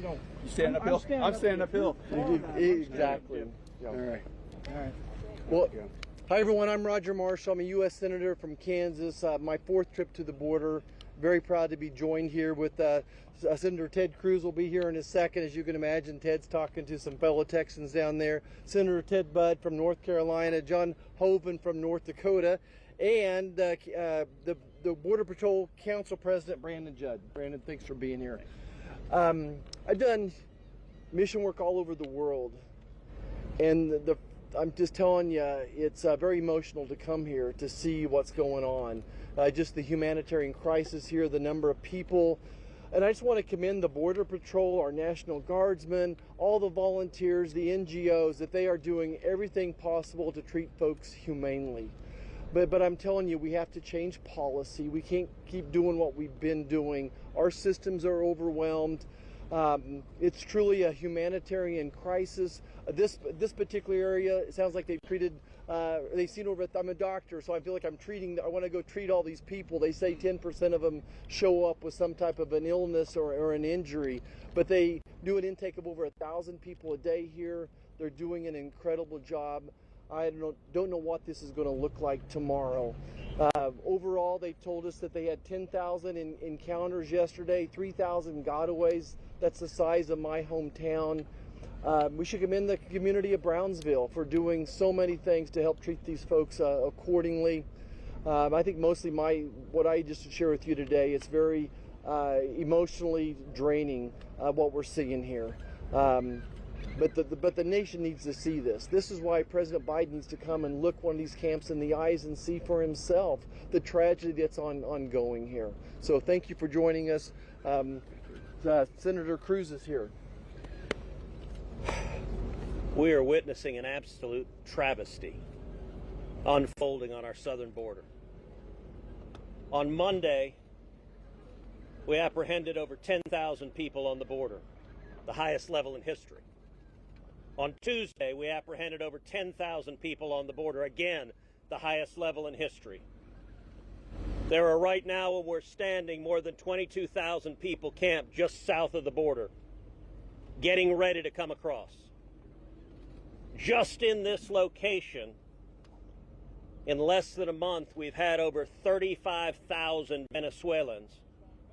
You stand uphill? I'm standing uphill. Exactly. Yeah. All right. All right. Well, hi everyone. I'm Roger Marshall. I'm a U.S. Senator from Kansas. My fourth trip to the border. Very proud to be joined here with Senator Ted Cruz. Will be here in a second. As you can imagine, Ted's talking to some fellow Texans down there. Senator Ted Budd from North Carolina, John Hoeven from North Dakota, and the Border Patrol Council President Brandon Judd. Brandon, thanks for being here. I've done mission work all over the world, and I'm just telling you, it's very emotional to come here to see what's going on. Just the humanitarian crisis here, the number of people. And I just want to commend the Border Patrol, our National Guardsmen, all the volunteers, the NGOs, that they are doing everything possible to treat folks humanely. But I'm telling you, we have to change policy. We can't keep doing what we've been doing. Our systems are overwhelmed. It's truly a humanitarian crisis. This particular area, it sounds like they've treated, they've seen over, I'm a doctor, so I feel like I want to go treat all these people. They say 10% of them show up with some type of an illness or an injury, but they do an intake of over 1,000 people a day here. They're doing an incredible job. I don't know what this is going to look like tomorrow. Overall, they told us that they had 10,000 encounters yesterday, 3,000 gotaways. That's the size of my hometown. We should commend the community of Brownsville for doing so many things to help treat these folks accordingly. I think mostly what I just share with you today, it's very emotionally draining what we're seeing here. But the nation needs to see this. This is why President Biden needs to come and look one of these camps in the eyes and see for himself the tragedy that's ongoing here. So thank you for joining us. Senator Cruz is here. We are witnessing an absolute travesty unfolding on our southern border. On Monday, we apprehended over 10,000 people on the border, the highest level in history. On Tuesday, we apprehended over 10,000 people on the border, again, the highest level in history. There are right now, where we're standing, more than 22,000 people camped just south of the border, getting ready to come across. Just in this location, in less than a month, we've had over 35,000 Venezuelans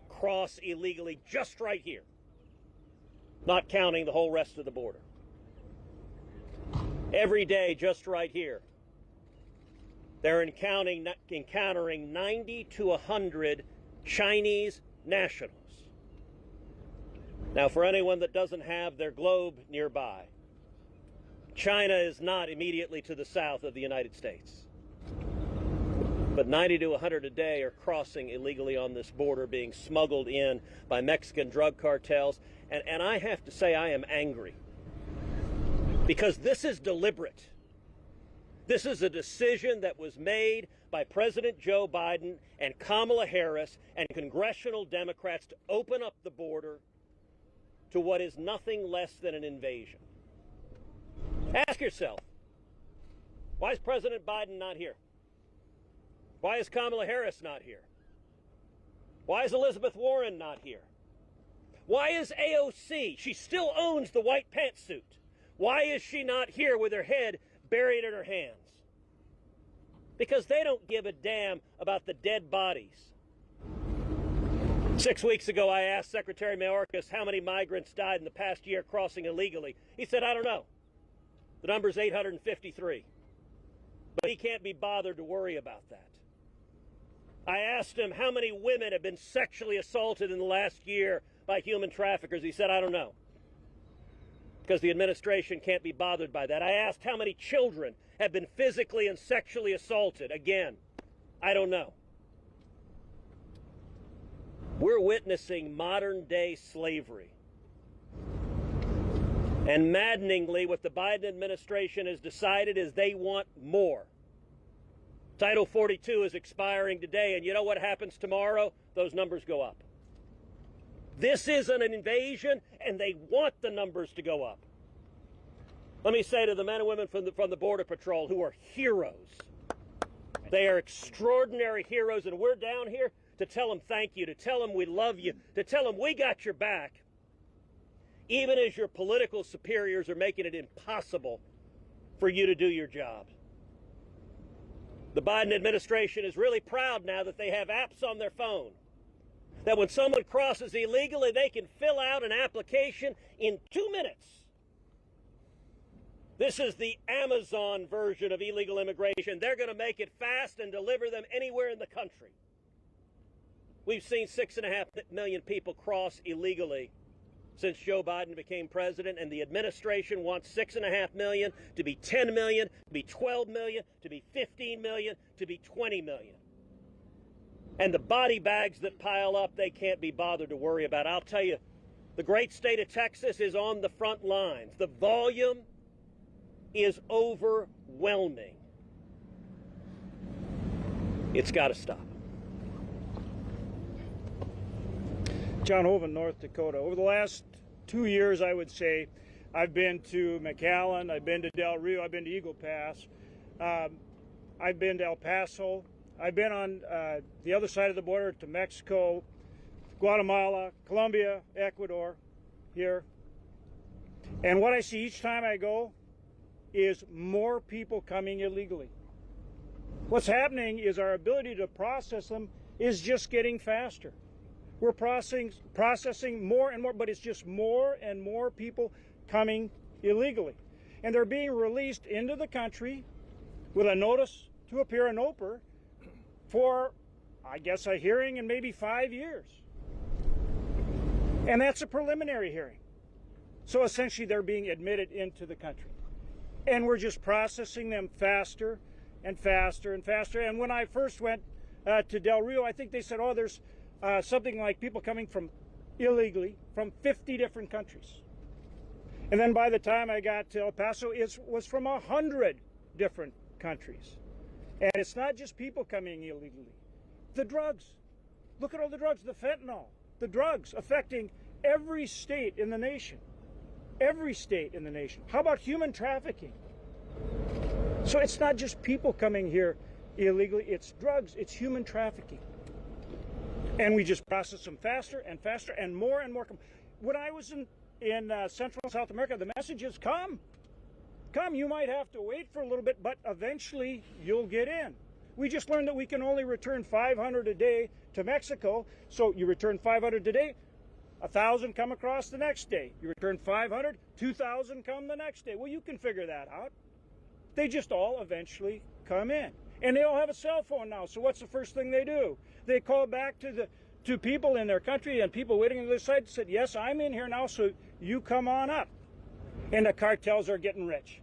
cross illegally just right here, not counting the whole rest of the border. Every day, just right here, they're encountering 90 to 100 Chinese nationals. Now, for anyone that doesn't have their globe nearby, China is not immediately to the south of the United States. But 90 to 100 a day are crossing illegally on this border, being smuggled in by Mexican drug cartels. And I have to say, I am angry. Because this is deliberate. This is a decision that was made by President Joe Biden and Kamala Harris and congressional Democrats to open up the border to what is nothing less than an invasion. Ask yourself, why is President Biden not here? Why is Kamala Harris not here? Why is Elizabeth Warren not here? Why is AOC? She still owns the white pantsuit. Why is she not here with her head buried in her hands? Because they don't give a damn about the dead bodies. 6 weeks ago, I asked Secretary Mayorkas how many migrants died in the past year crossing illegally. He said, I don't know. The number's 853. But he can't be bothered to worry about that. I asked him how many women have been sexually assaulted in the last year by human traffickers. He said, I don't know, because the administration can't be bothered by that. I asked how many children have been physically and sexually assaulted. Again, I don't know. We're witnessing modern-day slavery. And maddeningly, what the Biden administration has decided is they want more. Title 42 is expiring today, and you know what happens tomorrow? Those numbers go up. This is an invasion, and they want the numbers to go up. Let me say to the men and women from the Border Patrol, who are heroes, they are extraordinary heroes, and we're down here to tell them thank you, to tell them we love you, to tell them we got your back. even as your political superiors are making it impossible for you to do your job. The Biden administration is really proud now that they have apps on their phone, that when someone crosses illegally, they can fill out an application in 2 minutes. This is the Amazon version of illegal immigration. They're going to make it fast and deliver them anywhere in the country. We've seen 6.5 million people cross illegally since Joe Biden became president, and the administration wants 6.5 million to be 10 million, to be 12 million, to be 15 million, to be 20 million. And the body bags that pile up, they can't be bothered to worry about. I'll tell you, the great state of Texas is on the front lines. The volume is overwhelming. It's got to stop. John Hoven, North Dakota. Over the last 2 years, I would say, I've been to McAllen, I've been to Del Rio, I've been to Eagle Pass, I've been to El Paso, I've been on the other side of the border to Mexico, Guatemala, Colombia, Ecuador, here. And what I see each time I go is more people coming illegally. What's happening is our ability to process them is just getting faster. We're processing more and more, but it's just more and more people coming illegally. And they're being released into the country with a notice to appear, an OPER, for, I guess, a hearing in maybe 5 years. And that's a preliminary hearing. So essentially they're being admitted into the country. And we're just processing them faster and faster and faster. And when I first went to Del Rio, I think they said, oh, there's something like people coming from illegally from 50 different countries. And then by the time I got to El Paso, it was from 100 different countries. And it's not just people coming illegally. The drugs. Look at all the drugs, the fentanyl, the drugs affecting every state in the nation. Every state in the nation. How about human trafficking? So it's not just people coming here illegally, it's drugs, it's human trafficking. And we just process them faster and faster and more. When I was in Central and South America, the message is come. Come, you might have to wait for a little bit, but eventually you'll get in. We just learned that we can only return 500 a day to Mexico. So you return 500 today, 1,000 come across the next day. You return 500, 2,000 come the next day. Well, you can figure that out. They just all eventually come in. And they all have a cell phone now. So what's the first thing they do? They call back to people in their country, and people waiting on the other side said, yes, I'm in here now, so you come on up. And the cartels are getting rich.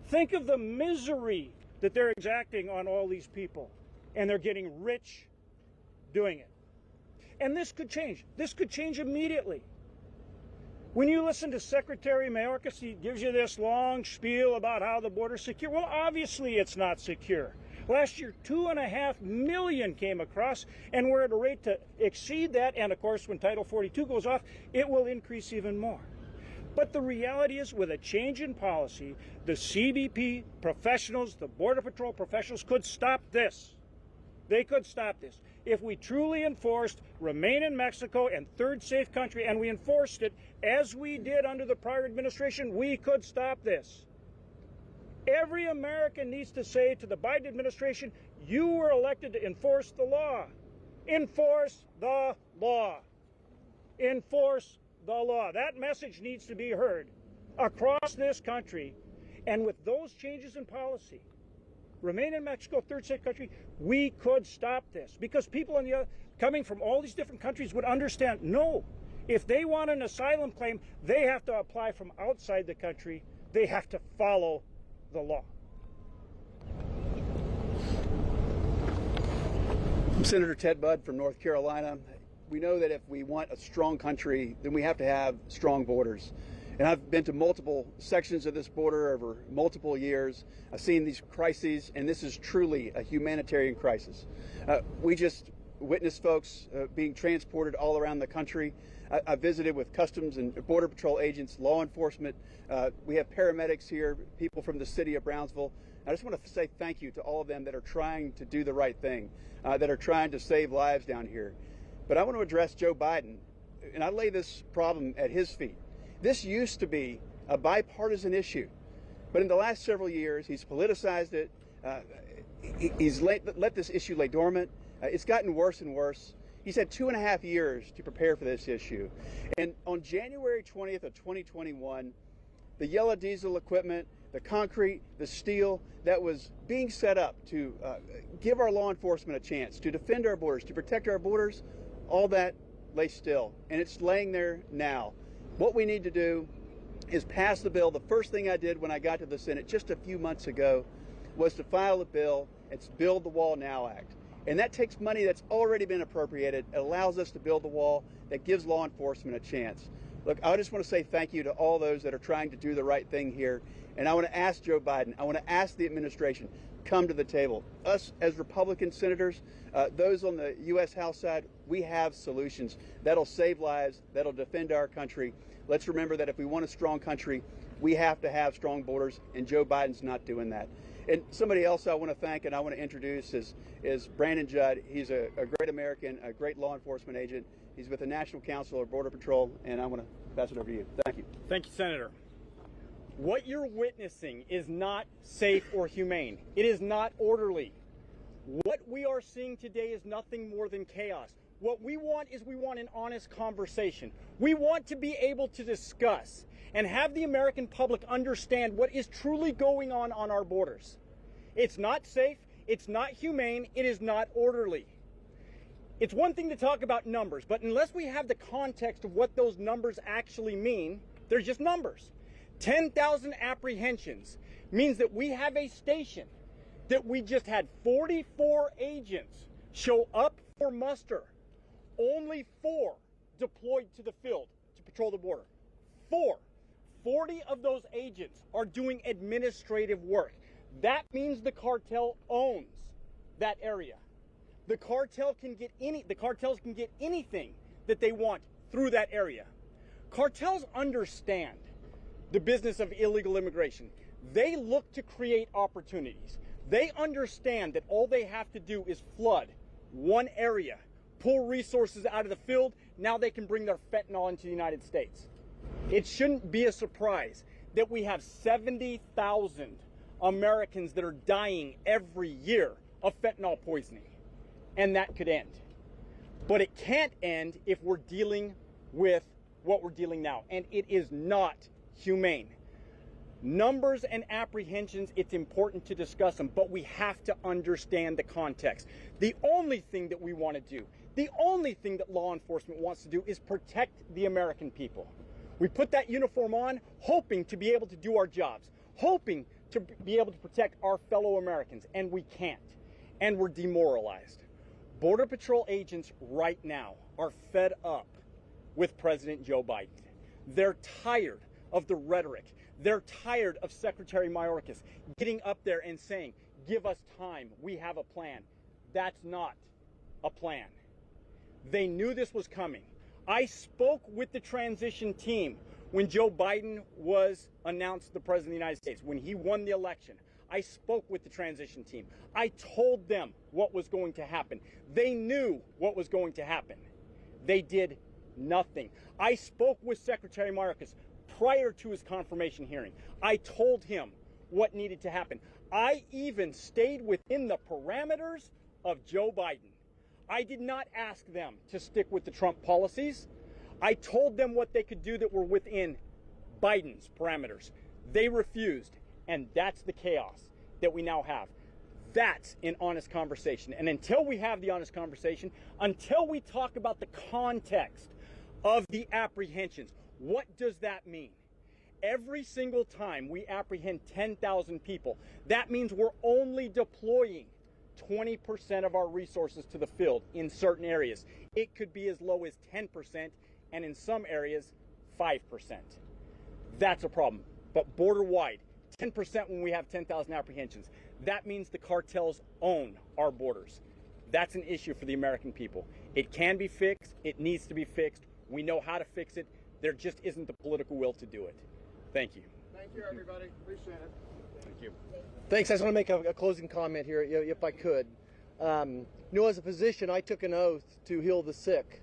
Think of the misery that they're exacting on all these people. And they're getting rich doing it. And this could change. This could change immediately. When you listen to Secretary Mayorkas, he gives you this long spiel about how the border's secure. Well, obviously it's not secure. Last year, 2.5 million came across, and we're at a rate to exceed that. And of course, when Title 42 goes off, it will increase even more. But the reality is, with a change in policy, the CBP professionals, the Border Patrol professionals could stop this. They could stop this. If we truly enforced remain in Mexico and third safe country, and we enforced it as we did under the prior administration, we could stop this. Every American needs to say to the Biden administration, you were elected to enforce the law. Enforce the law. Enforce the law. That message needs to be heard across this country. And with those changes in policy, remain in Mexico, third safe country, we could stop this. Because people on the other, coming from all these different countries would understand, no, if they want an asylum claim, they have to apply from outside the country. They have to follow the law. I'm Senator Ted Budd from North Carolina. We know that if we want a strong country, then we have to have strong borders. And I've been to multiple sections of this border over multiple years. I've seen these crises, and this is truly a humanitarian crisis. We just witnessed folks being transported all around the country. I visited with Customs and Border Patrol agents, law enforcement. We have paramedics here, people from the city of Brownsville. I just want to say thank you to all of them that are trying to do the right thing, that are trying to save lives down here. But I want to address Joe Biden, and I lay this problem at his feet. This used to be a bipartisan issue, but in the last several years, he's politicized it. He's let this issue lay dormant. It's gotten worse and worse. He's had 2.5 years to prepare for this issue. And on January 20th of 2021, the yellow diesel equipment, the concrete, the steel that was being set up to give our law enforcement a chance, to defend our borders, to protect our borders, all that lay still. And it's laying there now. What we need to do is pass the bill. The first thing I did when I got to the Senate just a few months ago was to file a bill. It's Build the Wall Now Act. And that takes money that's already been appropriated. It allows us to build the wall that gives law enforcement a chance. Look, I just want to say thank you to all those that are trying to do the right thing here. And I want to ask Joe Biden, I want to ask the administration, come to the table. Us as Republican senators, those on the U.S. House side, we have solutions that'll save lives, that'll defend our country. Let's remember that if we want a strong country, we have to have strong borders, and Joe Biden's not doing that. And somebody else I want to thank and I want to introduce is Brandon Judd. He's a great American, a great law enforcement agent. He's with the National Council of Border Patrol, and I want to pass it over to you. Thank you. Thank you, Senator. What you're witnessing is not safe or humane. It is not orderly. What we are seeing today is nothing more than chaos. What we want is we want an honest conversation. We want to be able to discuss and have the American public understand what is truly going on our borders. It's not safe, it's not humane, it is not orderly. It's one thing to talk about numbers, but unless we have the context of what those numbers actually mean, they're just numbers. 10,000 apprehensions means that we have a station that we just had 44 agents show up for muster. Only 4 deployed to the field to patrol the border. 4. 40 of those agents are doing administrative work. That means the cartel owns that area. The cartels can get anything that they want through that area. Cartels understand the business of illegal immigration. They look to create opportunities. They understand that all they have to do is flood one area, pull resources out of the field. Now they can bring their fentanyl into the United States. It shouldn't be a surprise that we have 70,000 Americans that are dying every year of fentanyl poisoning. And that could end. But it can't end if we're dealing with what we're dealing now. And it is not humane. Numbers and apprehensions, it's important to discuss them, but we have to understand the context. The only thing that we want to do, the only thing that law enforcement wants to do is protect the American people. We put that uniform on, hoping to be able to do our jobs, hoping to be able to protect our fellow Americans, and we can't. And we're demoralized. Border Patrol agents right now are fed up with President Joe Biden. They're tired of the rhetoric. They're tired of Secretary Mayorkas getting up there and saying, give us time, we have a plan. That's not a plan. They knew this was coming. I spoke with the transition team when Joe Biden was announced the President of the United States, when he won the election. I spoke with the transition team. I told them what was going to happen. They knew what was going to happen. They did nothing. I spoke with Secretary Mayorkas prior to his confirmation hearing. I told him what needed to happen. I even stayed within the parameters of Joe Biden. I did not ask them to stick with the Trump policies. I told them what they could do that were within Biden's parameters. They refused, and that's the chaos that we now have. That's an honest conversation. And until we have the honest conversation, until we talk about the context of the apprehensions, what does that mean? Every single time we apprehend 10,000 people, that means we're only deploying 20% of our resources to the field in certain areas. It could be as low as 10%, and in some areas, 5%. That's a problem. But border-wide, 10% when we have 10,000 apprehensions. That means the cartels own our borders. That's an issue for the American people. It can be fixed. It needs to be fixed. We know how to fix it. There just isn't the political will to do it. Thank you. Thank you, everybody. Appreciate it. Thank you. Thanks. I just want to make a closing comment here, if I could. As a physician, I took an oath to heal the sick.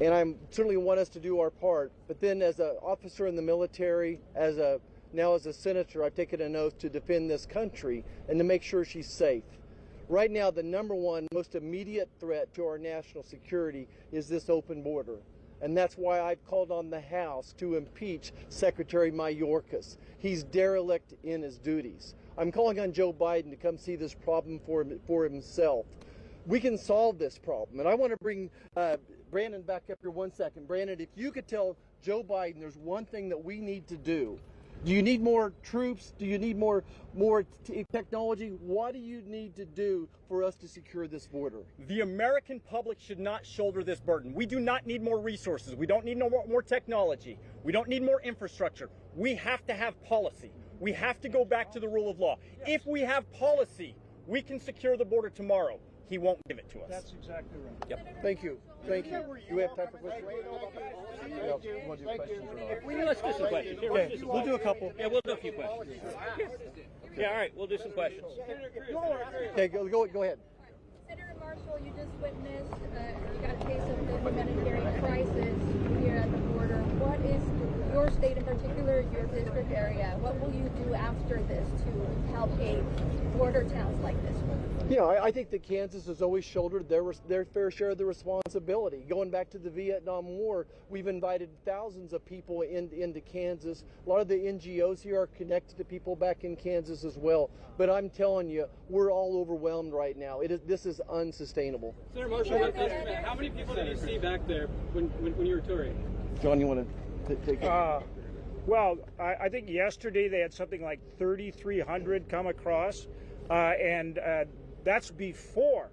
and I certainly want us to do our part. But then, as an officer in the military, now as a senator, I've taken an oath to defend this country and to make sure she's safe. Right now, the number one most immediate threat to our national security is this open border. And that's why I've called on the House to impeach Secretary Mayorkas. He's derelict in his duties. I'm calling on Joe Biden to come see this problem for himself. We can solve this problem. And I want to bring Brandon back up here 1 second. Brandon, if you could tell Joe Biden there's one thing that we need to do. Do you need more troops? Do you need more technology? What do you need to do for us to secure this border? The American public should not shoulder this burden. We do not need more resources. We don't need more technology. We don't need more infrastructure. We have to have policy. We have to go back to the rule of law. If we have policy, we can secure the border tomorrow. He won't give it to us. That's exactly right. Yep. Thank you. Thank you. Do we have time for questions? Let's do some questions. Here, Okay, we'll do a couple. Yeah, we'll do a few questions. Yeah, all right, we'll do some questions. Okay, go ahead. Senator Marshall, you just witnessed, you got a case of the humanitarian crisis here at the border. What is your state, in particular, your district area? What will you do after this to help aid border towns like this one? Yeah, I think that Kansas has always shouldered their fair share of the responsibility. Going back to the Vietnam War, we've invited thousands of people into Kansas. A lot of the NGOs here are connected to people back in Kansas as well. But I'm telling you, we're all overwhelmed right now. This is unsustainable. Senator Marshall, how many people did you see back there when you were touring? John, you want to take it? Well, I think yesterday they had something like 3,300 come across, and that's before,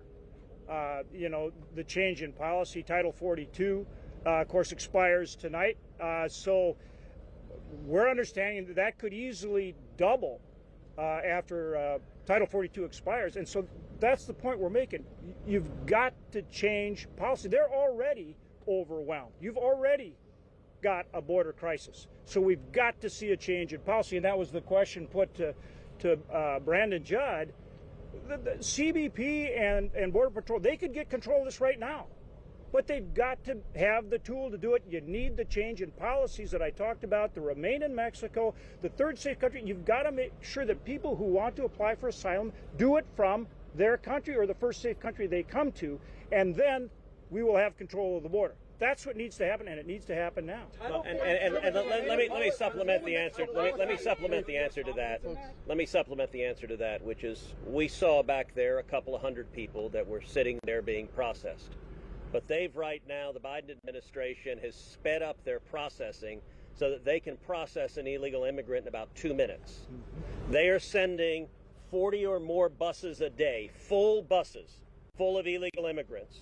the change in policy. Title 42, of course, expires tonight. So we're understanding that could easily double after Title 42 expires. And so that's the point we're making. You've got to change policy. They're already overwhelmed. You've already got a border crisis. So we've got to see a change in policy. And that was the question put to Brandon Judd. The CBP and Border Patrol, they could get control of this right now. But they've got to have the tool to do it. You need the change in policies that I talked about, to remain in Mexico, the third safe country. You've got to make sure that people who want to apply for asylum do it from their country or the first safe country they come to, and then we will have control of the border. That's what needs to happen, and it needs to happen now. Well, and let me supplement the answer. Let me supplement the answer to that. Let me supplement the answer to that, which is we saw back there a couple of hundred people that were sitting there being processed. But they've right now, the Biden administration has sped up their processing so that they can process an illegal immigrant in about 2 minutes. They are sending 40 or more buses a day, full buses, full of illegal immigrants,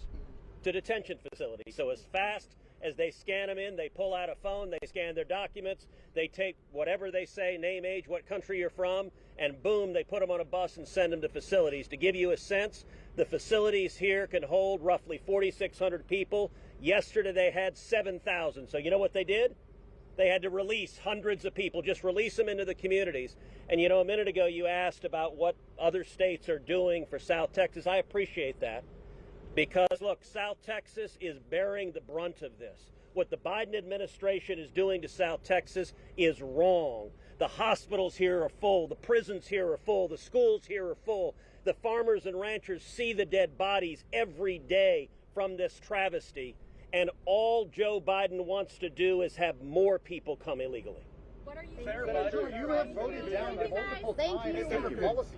to detention facilities. So as fast as they scan them in, they pull out a phone, they scan their documents, they take whatever they say, name, age, what country you're from, and boom, they put them on a bus and send them to facilities. To give you a sense, the facilities here can hold roughly 4,600 people. Yesterday they had 7,000. So you know what they did? They had to release hundreds of people, just release them into the communities. And a minute ago you asked about what other states are doing for South Texas. I appreciate that. Because, look, South Texas is bearing the brunt of this. What the Biden administration is doing to South Texas is wrong. The hospitals here are full. The prisons here are full. The schools here are full. The farmers and ranchers see the dead bodies every day from this travesty. And all Joe Biden wants to do is have more people come illegally. What are you You have voted down multiple times for policies.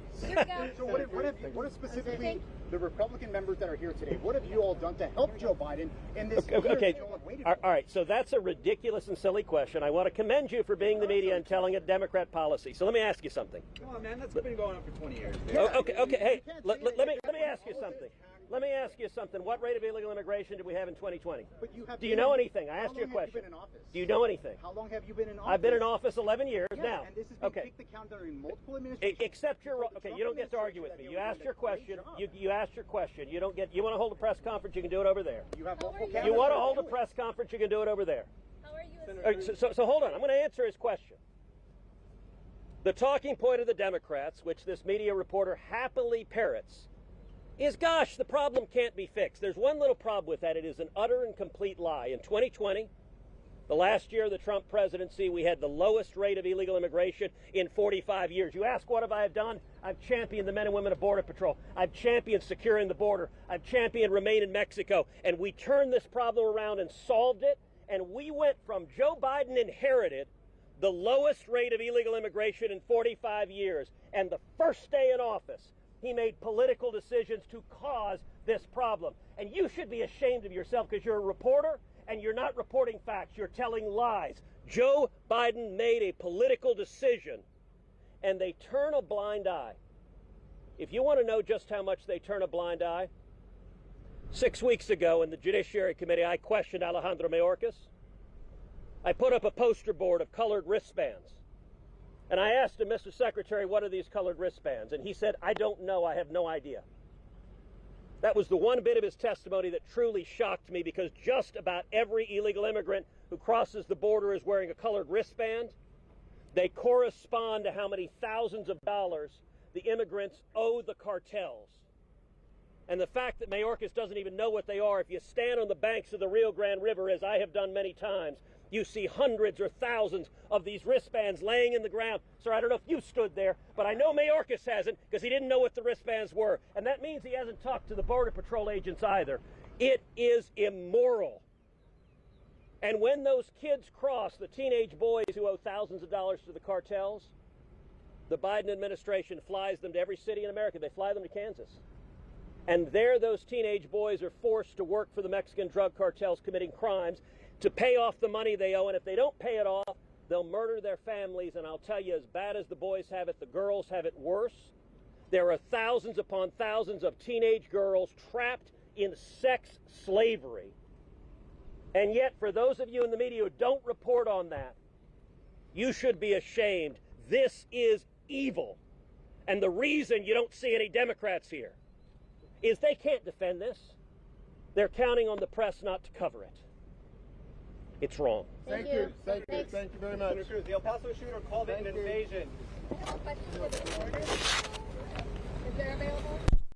So what if specifically the Republican members that are here today, what have you all done to help Joe Biden in this year that you all have waited for? All right, so that's a ridiculous and silly question. I want to commend you for being the media and telling a Democrat policy. So let me ask you something. Come on, man, that's been going on for 20 years. Okay, hey, let me ask you something. Let me ask you something. What rate of illegal immigration did we have in 2020? But Do you know anything? I asked you a question. Do you know anything? How long have you been in office? I've been in office 11 years now. And this has been kicked the count during multiple administrations. Except you don't get to argue with me. You asked your question. You asked your question. You don't get. You want to hold a press conference? You can do it over there. You have multiple You want to hold a press conference? You can do it over there. How are you? So hold on. I'm going to answer his question. The talking point of the Democrats, which this media reporter happily parrots, is, gosh, the problem can't be fixed. There's one little problem with that. It is an utter and complete lie. In 2020, the last year of the Trump presidency, we had the lowest rate of illegal immigration in 45 years. You ask, what have I done? I've championed the men and women of Border Patrol. I've championed securing the border. I've championed Remain in Mexico. And we turned this problem around and solved it. And we went from Joe Biden inherited the lowest rate of illegal immigration in 45 years. And the first day in office, he made political decisions to cause this problem. And you should be ashamed of yourself because you're a reporter and you're not reporting facts. You're telling lies. Joe Biden made a political decision and they turn a blind eye. If you want to know just how much they turn a blind eye, 6 weeks ago in the Judiciary Committee, I questioned Alejandro Mayorkas. I put up a poster board of colored wristbands. And I asked him, Mr. Secretary, what are these colored wristbands? And he said, I don't know. I have no idea. That was the one bit of his testimony that truly shocked me, because just about every illegal immigrant who crosses the border is wearing a colored wristband. They correspond to how many thousands of dollars the immigrants owe the cartels. And the fact that Mayorkas doesn't even know what they are, if you stand on the banks of the Rio Grande River, as I have done many times, you see hundreds or thousands of these wristbands laying in the ground. Sir, I don't know if you stood there, but I know Mayorkas hasn't, because he didn't know what the wristbands were. And that means he hasn't talked to the Border Patrol agents either. It is immoral. And when those kids cross, the teenage boys who owe thousands of dollars to the cartels, the Biden administration flies them to every city in America. They fly them to Kansas. And there those teenage boys are forced to work for the Mexican drug cartels committing crimes to pay off the money they owe. And if they don't pay it off, they'll murder their families. And I'll tell you, as bad as the boys have it, the girls have it worse. There are thousands upon thousands of teenage girls trapped in sex slavery. And yet, for those of you in the media who don't report on that, you should be ashamed. This is evil. And the reason you don't see any Democrats here is they can't defend this. They're counting on the press not to cover it. It's wrong. Thank you. Thank you very much. Senator Cruz, the El Paso shooter called it an invasion. I have a question for the reporter. Is there available?